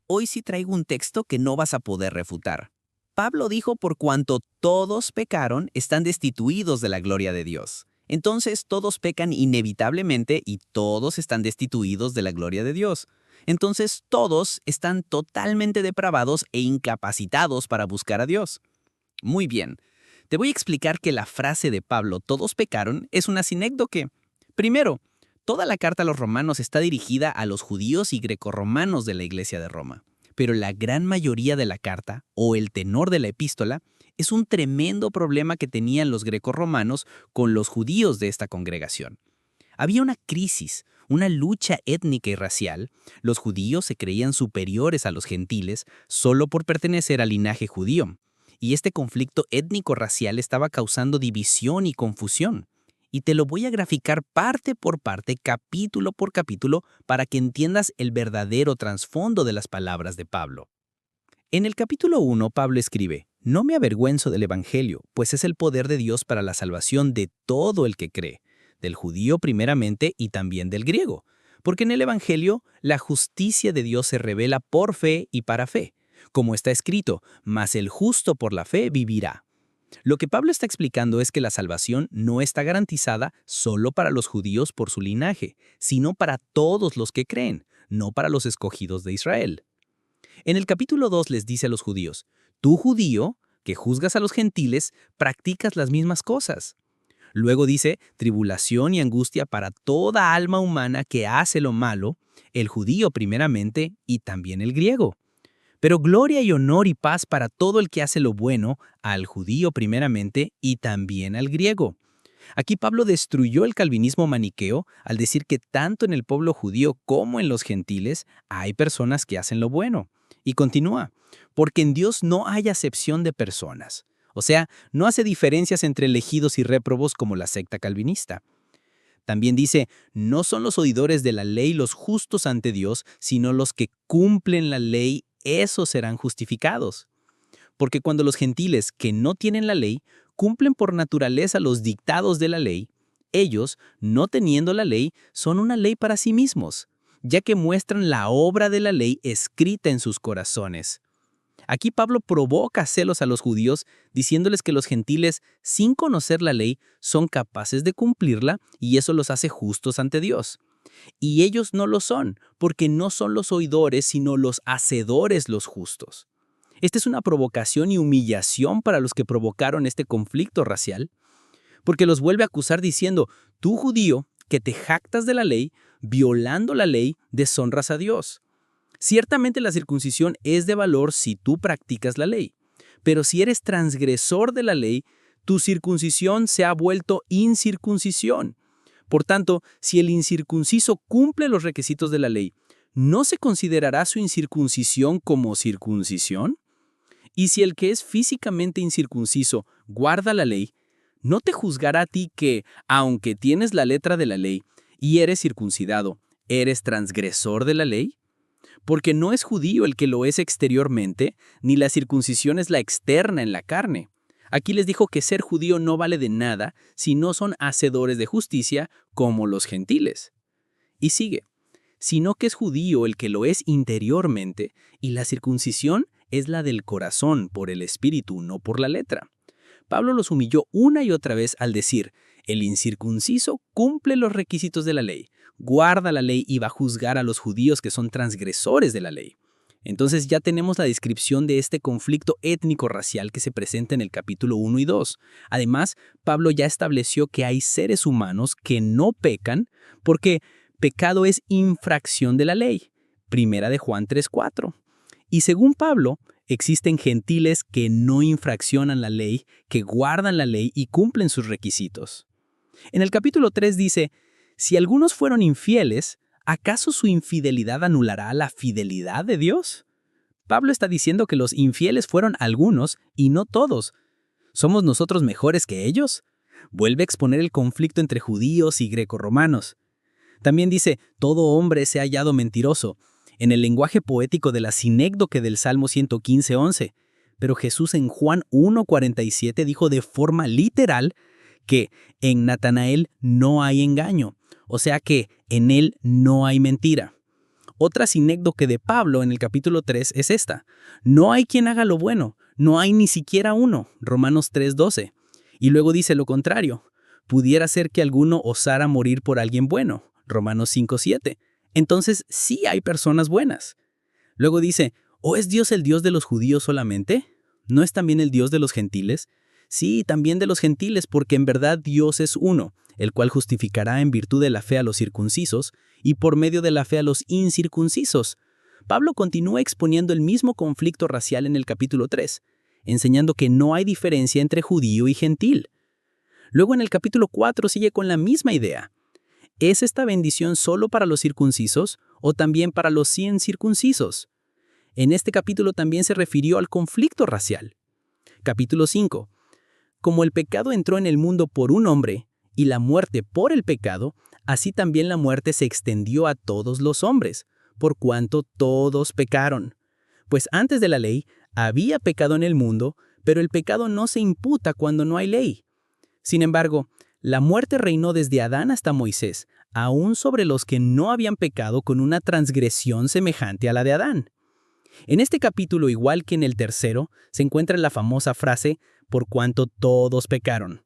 hoy sí traigo un texto que no vas a poder refutar. Pablo dijo, por cuanto todos pecaron, están destituidos de la gloria de Dios. Entonces todos pecan inevitablemente y todos están destituidos de la gloria de Dios. Entonces todos están totalmente depravados e incapacitados para buscar a Dios. Muy bien. Te voy a explicar que la frase de Pablo, todos pecaron, es una sinécdoque. Primero, toda la carta a los romanos está dirigida a los judíos y grecorromanos de la Iglesia de Roma. Pero la gran mayoría de la carta, o el tenor de la epístola, es un tremendo problema que tenían los grecorromanos con los judíos de esta congregación. Había una crisis, una lucha étnica y racial. Los judíos se creían superiores a los gentiles solo por pertenecer al linaje judío. Y este conflicto étnico-racial estaba causando división y confusión. Y te lo voy a graficar parte por parte, capítulo por capítulo, para que entiendas el verdadero trasfondo de las palabras de Pablo. En el capítulo 1, Pablo escribe: «No me avergüenzo del Evangelio, pues es el poder de Dios para la salvación de todo el que cree, del judío primeramente y también del griego, porque en el Evangelio la justicia de Dios se revela por fe y para fe. Como está escrito, mas el justo por la fe vivirá». Lo que Pablo está explicando es que la salvación no está garantizada solo para los judíos por su linaje, sino para todos los que creen, no para los escogidos de Israel. En el capítulo 2 les dice a los judíos: «Tú, judío, que juzgas a los gentiles, practicas las mismas cosas». Luego dice: «Tribulación y angustia para toda alma humana que hace lo malo, el judío primeramente y también el griego. Pero gloria y honor y paz para todo el que hace lo bueno, al judío primeramente y también al griego». Aquí Pablo destruyó el calvinismo maniqueo al decir que tanto en el pueblo judío como en los gentiles hay personas que hacen lo bueno. Y continúa: «Porque en Dios no hay acepción de personas». O sea, no hace diferencias entre elegidos y réprobos como la secta calvinista. También dice: «No son los oidores de la ley los justos ante Dios, sino los que cumplen la ley, esos serán justificados». Porque cuando los gentiles que no tienen la ley cumplen por naturaleza los dictados de la ley, ellos, no teniendo la ley, son una ley para sí mismos, ya que muestran la obra de la ley escrita en sus corazones. Aquí Pablo provoca celos a los judíos, diciéndoles que los gentiles, sin conocer la ley, son capaces de cumplirla y eso los hace justos ante Dios. Y ellos no lo son, porque no son los oidores, sino los hacedores los justos. Esta es una provocación y humillación para los que provocaron este conflicto racial, porque los vuelve a acusar diciendo: «Tú, judío, que te jactas de la ley, violando la ley, deshonras a Dios». Ciertamente la circuncisión es de valor si tú practicas la ley, pero si eres transgresor de la ley, tu circuncisión se ha vuelto incircuncisión. Por tanto, si el incircunciso cumple los requisitos de la ley, ¿no se considerará su incircuncisión como circuncisión? Y si el que es físicamente incircunciso guarda la ley, ¿no te juzgará a ti que, aunque tienes la letra de la ley y eres circuncidado, eres transgresor de la ley? Porque no es judío el que lo es exteriormente, ni la circuncisión es la externa en la carne. Aquí les dijo que ser judío no vale de nada si no son hacedores de justicia como los gentiles. Y sigue: «Sino que es judío el que lo es interiormente, y la circuncisión es la del corazón, por el espíritu, no por la letra». Pablo los humilló una y otra vez al decir: «El incircunciso cumple los requisitos de la ley, guarda la ley y va a juzgar a los judíos que son transgresores de la ley». Entonces ya tenemos la descripción de este conflicto étnico-racial que se presenta en el capítulo 1 y 2. Además, Pablo ya estableció que hay seres humanos que no pecan porque pecado es infracción de la ley. Primera de Juan 3:4. Y según Pablo, existen gentiles que no infraccionan la ley, que guardan la ley y cumplen sus requisitos. En el capítulo 3 dice: «Si algunos fueron infieles, ¿acaso su infidelidad anulará la fidelidad de Dios?». Pablo está diciendo que los infieles fueron algunos y no todos. ¿Somos nosotros mejores que ellos? Vuelve a exponer el conflicto entre judíos y grecorromanos. También dice: «Todo hombre se ha hallado mentiroso», en el lenguaje poético de la sinécdoque del Salmo 115:11. Pero Jesús en Juan 1:47 dijo de forma literal que en Natanael no hay engaño, o sea que en él no hay mentira. Otra sinécdoque de Pablo en el capítulo 3 es esta: no hay quien haga lo bueno, no hay ni siquiera uno, Romanos 3:12. Y luego dice lo contrario: pudiera ser que alguno osara morir por alguien bueno, Romanos 5:7. Entonces sí hay personas buenas. Luego dice: ¿o es Dios el Dios de los judíos solamente? ¿No es también el Dios de los gentiles? Sí, también de los gentiles, porque en verdad Dios es uno, el cual justificará en virtud de la fe a los circuncisos y por medio de la fe a los incircuncisos. Pablo continúa exponiendo el mismo conflicto racial en el capítulo 3, enseñando que no hay diferencia entre judío y gentil. Luego en el capítulo 4 sigue con la misma idea. ¿Es esta bendición solo para los circuncisos o también para los incircuncisos? En este capítulo también se refirió al conflicto racial. Capítulo 5. Como el pecado entró en el mundo por un hombre y la muerte por el pecado, así también la muerte se extendió a todos los hombres, por cuanto todos pecaron. Pues antes de la ley había pecado en el mundo, pero el pecado no se imputa cuando no hay ley. Sin embargo, la muerte reinó desde Adán hasta Moisés, aún sobre los que no habían pecado con una transgresión semejante a la de Adán. En este capítulo, igual que en el tercero, se encuentra la famosa frase, por cuanto todos pecaron.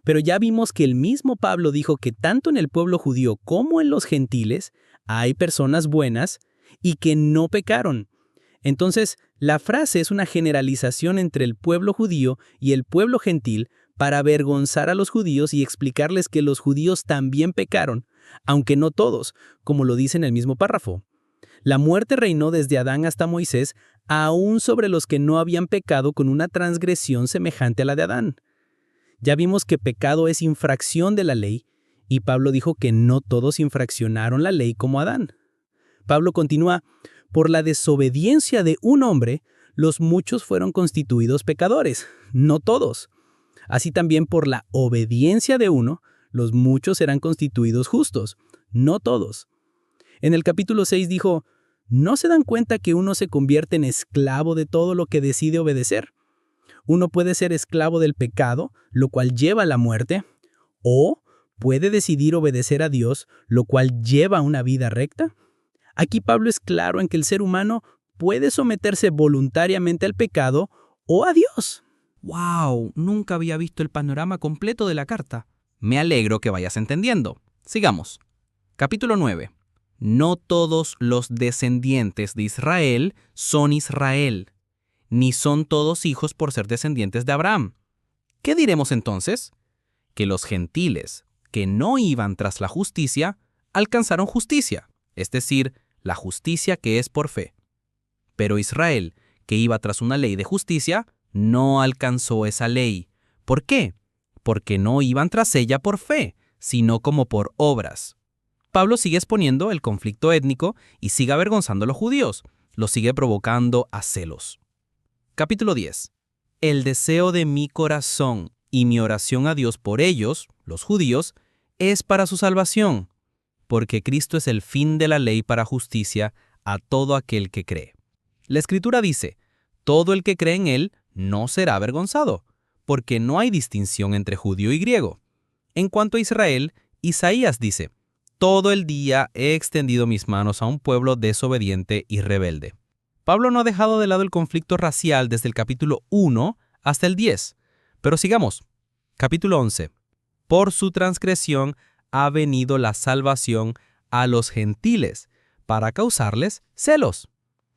Pero ya vimos que el mismo Pablo dijo que tanto en el pueblo judío como en los gentiles hay personas buenas y que no pecaron. Entonces, la frase es una generalización entre el pueblo judío y el pueblo gentil para avergonzar a los judíos y explicarles que los judíos también pecaron, aunque no todos, como lo dice en el mismo párrafo. La muerte reinó desde Adán hasta Moisés, aún sobre los que no habían pecado con una transgresión semejante a la de Adán. Ya vimos que pecado es infracción de la ley, y Pablo dijo que no todos infraccionaron la ley como Adán. Pablo continúa: por la desobediencia de un hombre, los muchos fueron constituidos pecadores, no todos. Así también por la obediencia de uno, los muchos serán constituidos justos, no todos. En el capítulo 6 dijo: ¿no se dan cuenta que uno se convierte en esclavo de todo lo que decide obedecer? Uno puede ser esclavo del pecado, lo cual lleva a la muerte, o puede decidir obedecer a Dios, lo cual lleva a una vida recta. Aquí Pablo es claro en que el ser humano puede someterse voluntariamente al pecado o a Dios. ¡Wow! Nunca había visto el panorama completo de la carta. Me alegro que vayas entendiendo. Sigamos. Capítulo 9. No todos los descendientes de Israel son Israel, ni son todos hijos por ser descendientes de Abraham. ¿Qué diremos entonces? Que los gentiles, que no iban tras la justicia, alcanzaron justicia, es decir, la justicia que es por fe. Pero Israel, que iba tras una ley de justicia, no alcanzó esa ley. ¿Por qué? Porque no iban tras ella por fe, sino como por obras. Pablo sigue exponiendo el conflicto étnico y sigue avergonzando a los judíos, los sigue provocando a celos. Capítulo 10. El deseo de mi corazón y mi oración a Dios por ellos, los judíos, es para su salvación, porque Cristo es el fin de la ley para justicia a todo aquel que cree. La Escritura dice: todo el que cree en Él no será avergonzado, porque no hay distinción entre judío y griego. En cuanto a Israel, Isaías dice: todo el día he extendido mis manos a un pueblo desobediente y rebelde. Pablo no ha dejado de lado el conflicto racial desde el capítulo 1 hasta el 10. Pero sigamos. Capítulo 11. Por su transgresión ha venido la salvación a los gentiles, para causarles celos.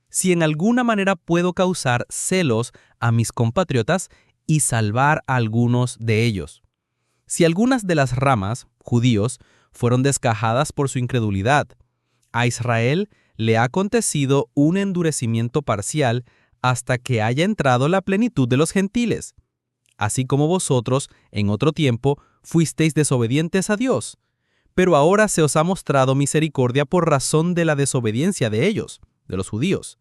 Si en alguna manera puedo causar celos a mis compatriotas y salvar a algunos de ellos. Si algunas de las ramas, judíos, fueron desgajadas por su incredulidad, a Israel le ha acontecido un endurecimiento parcial hasta que haya entrado la plenitud de los gentiles. Así como vosotros, en otro tiempo, fuisteis desobedientes a Dios, pero ahora se os ha mostrado misericordia por razón de la desobediencia de ellos, de los judíos.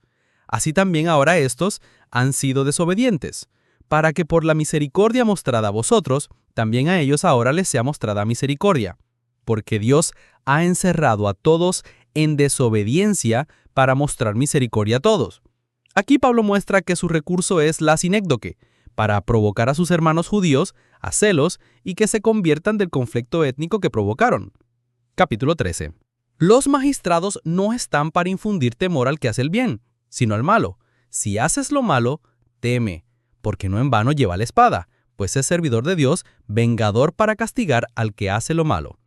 Así también ahora estos han sido desobedientes, para que por la misericordia mostrada a vosotros, también a ellos ahora les sea mostrada misericordia. Porque Dios ha encerrado a todos en desobediencia para mostrar misericordia a todos. Aquí Pablo muestra que su recurso es la sinécdoque, para provocar a sus hermanos judíos a celos y que se conviertan del conflicto étnico que provocaron. Capítulo 13. Los magistrados no están para infundir temor al que hace el bien, sino al malo. Si haces lo malo, teme, porque no en vano lleva la espada, pues es servidor de Dios, vengador para castigar al que hace lo malo.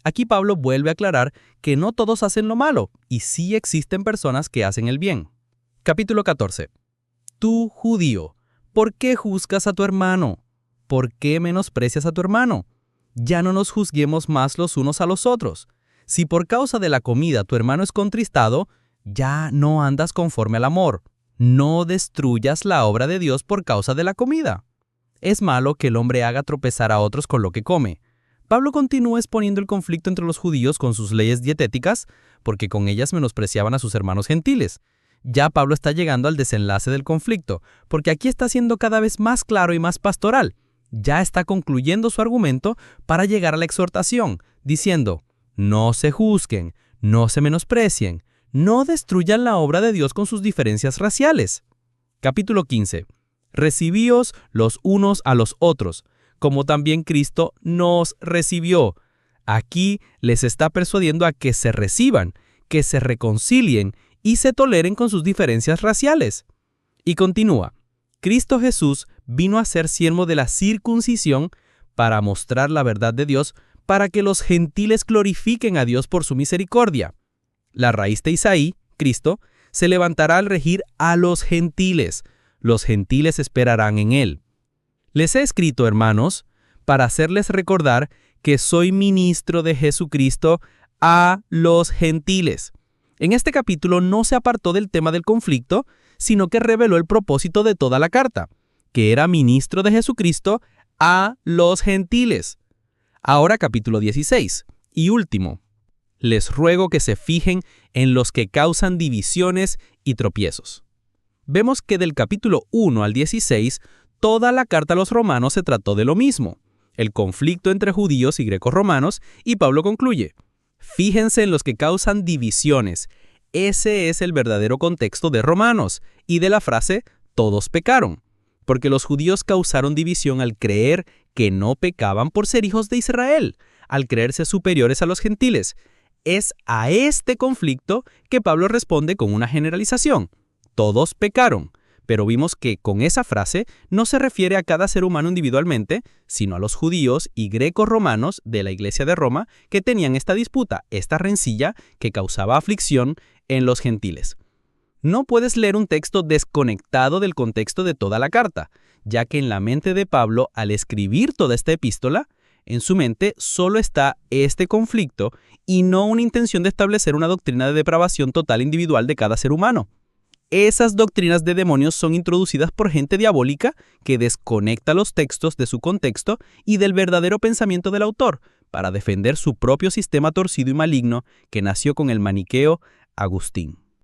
Aquí Pablo vuelve a aclarar que no todos hacen lo malo, y sí existen personas que hacen el bien. Capítulo 14. Tú, judío, ¿por qué juzgas a tu hermano? ¿Por qué menosprecias a tu hermano? Ya no nos juzguemos más los unos a los otros. Si por causa de la comida tu hermano es contristado, ya no andas conforme al amor. No destruyas la obra de Dios por causa de la comida. Es malo que el hombre haga tropezar a otros con lo que come. Pablo continúa exponiendo el conflicto entre los judíos con sus leyes dietéticas, porque con ellas menospreciaban a sus hermanos gentiles. Ya Pablo está llegando al desenlace del conflicto, porque aquí está siendo cada vez más claro y más pastoral. Ya está concluyendo su argumento para llegar a la exhortación, diciendo: no se juzguen, no se menosprecien, no destruyan la obra de Dios con sus diferencias raciales. Capítulo 15. Recibíos los unos a los otros, como también Cristo nos recibió. Aquí les está persuadiendo a que se reciban, que se reconcilien y se toleren con sus diferencias raciales. Y continúa: Cristo Jesús vino a ser siervo de la circuncisión para mostrar la verdad de Dios, para que los gentiles glorifiquen a Dios por su misericordia. La raíz de Isaí, Cristo, se levantará al regir a los gentiles. Los gentiles esperarán en él. Les he escrito, hermanos, para hacerles recordar que soy ministro de Jesucristo a los gentiles. En este capítulo no se apartó del tema del conflicto, sino que reveló el propósito de toda la carta, que era ministro de Jesucristo a los gentiles. Ahora capítulo 16, y último. Les ruego que se fijen en los que causan divisiones y tropiezos. Vemos que del capítulo 1 al 16, toda la carta a los romanos se trató de lo mismo, el conflicto entre judíos y grecos romanos, y Pablo concluye: fíjense en los que causan divisiones. Ese es el verdadero contexto de Romanos y de la frase todos pecaron, porque los judíos causaron división al creer que no pecaban por ser hijos de Israel, al creerse superiores a los gentiles. Es a este conflicto que Pablo responde con una generalización: todos pecaron. Pero vimos que con esa frase no se refiere a cada ser humano individualmente, sino a los judíos y grecos romanos de la iglesia de Roma que tenían esta disputa, esta rencilla que causaba aflicción en los gentiles. No puedes leer un texto desconectado del contexto de toda la carta, ya que en la mente de Pablo, al escribir toda esta epístola, en su mente solo está este conflicto y no una intención de establecer una doctrina de depravación total individual de cada ser humano. Esas doctrinas de demonios son introducidas por gente diabólica que desconecta los textos de su contexto y del verdadero pensamiento del autor para defender su propio sistema torcido y maligno que nació con el maniqueo Agustín.